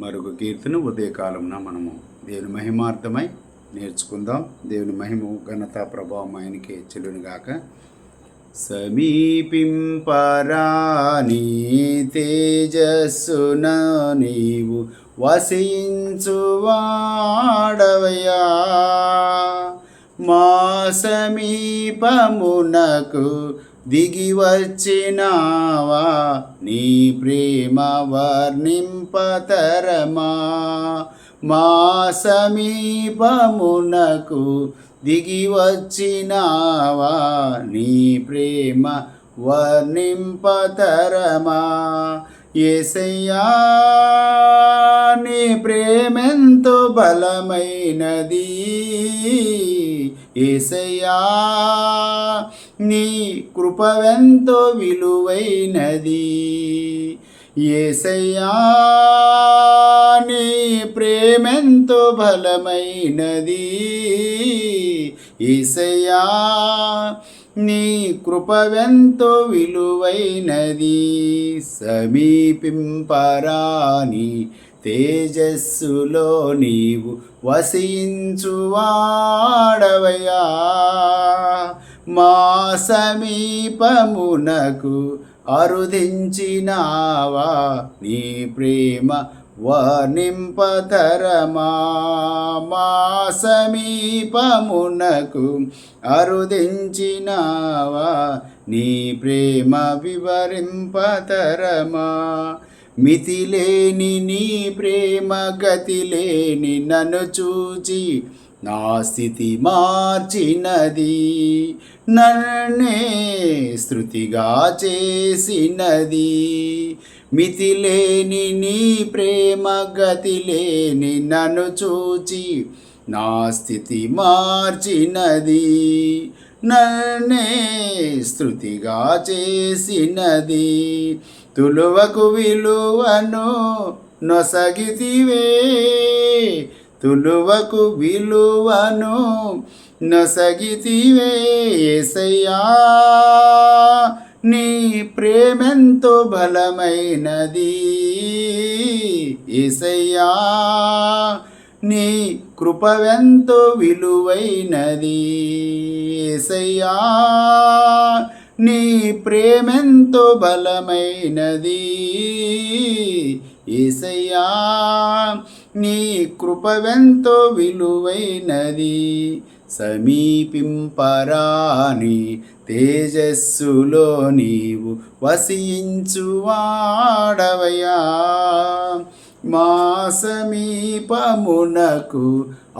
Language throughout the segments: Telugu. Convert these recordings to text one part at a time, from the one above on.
మరొక కీర్తన ఉదయకాలంన మనము దేవుని మహిమార్థమై నేర్చుకుందాం. దేవుని మహిమ ఘనత ప్రభావం ఆయనకే చెల్లునుగాక. సమీపింపరాని తేజస్సున నీవు వసించువాడవయ్యా, మా సమీపమునకు దిగి వచ్చినావా, నీ ప్రేమ వర్ణింపతరమా. మా సమీపమునకు దిగి వచ్చినావా, నీ ప్రేమ వర్ణింపతరమా. యేసయ్యా నీ ప్రేమెంతో బలమైనది, యేసయ్యా నీ కృపవెంతో విలువైనది. యేసయ్యా నీ ప్రేమెంతో బలమైనది, యేసయ్యా నీ కృపవెంతో విలువైనది. సమీపింపరాని తేజస్సులో నీవు వసించువాడవయ్యా, మా సమీపమునకు అరుదించినావా, నీ ప్రేమ వర్ణింపతరమా. మా సమీపమునకు అరుదించినావా, నీ ప్రేమ వివరింపతరమా. మితిలేని నీ ప్రేమ గతిలేని నన్ను చూచి నా స్థితి మార్చినది, నన్నే స్తుతిగా చేసినది. మితిలేని నీ ప్రేమ గతిలేని నన్ను చూచి నా స్థితి మార్చినది, నన్నే స్తుతిగా చేసినది. తులువకు విలువను నొసగితివే, తులువకు విలువను నొసగితివే. యేసయ్యా నీ ప్రేమెంతో బలమైనది, యేసయ్యా నీ కృపవెంతో విలువైనది. యేసయ్యా నీ ప్రేమెంతో బలమైనది, యేసయ్యా నీ కృపవెంతో విలువైనది. సమీపింపరాని తేజస్సులో నీవు వసించువాడవయ్యా, మా సమీపమునకు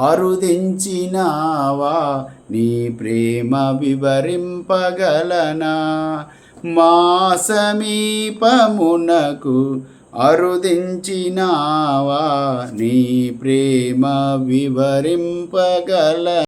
అరుదించినావా, నీ ప్రేమ వివరింపగలనా. మా సమీపమునకు అరుదించినావా, నీ ప్రేమ వివరింపగలనా.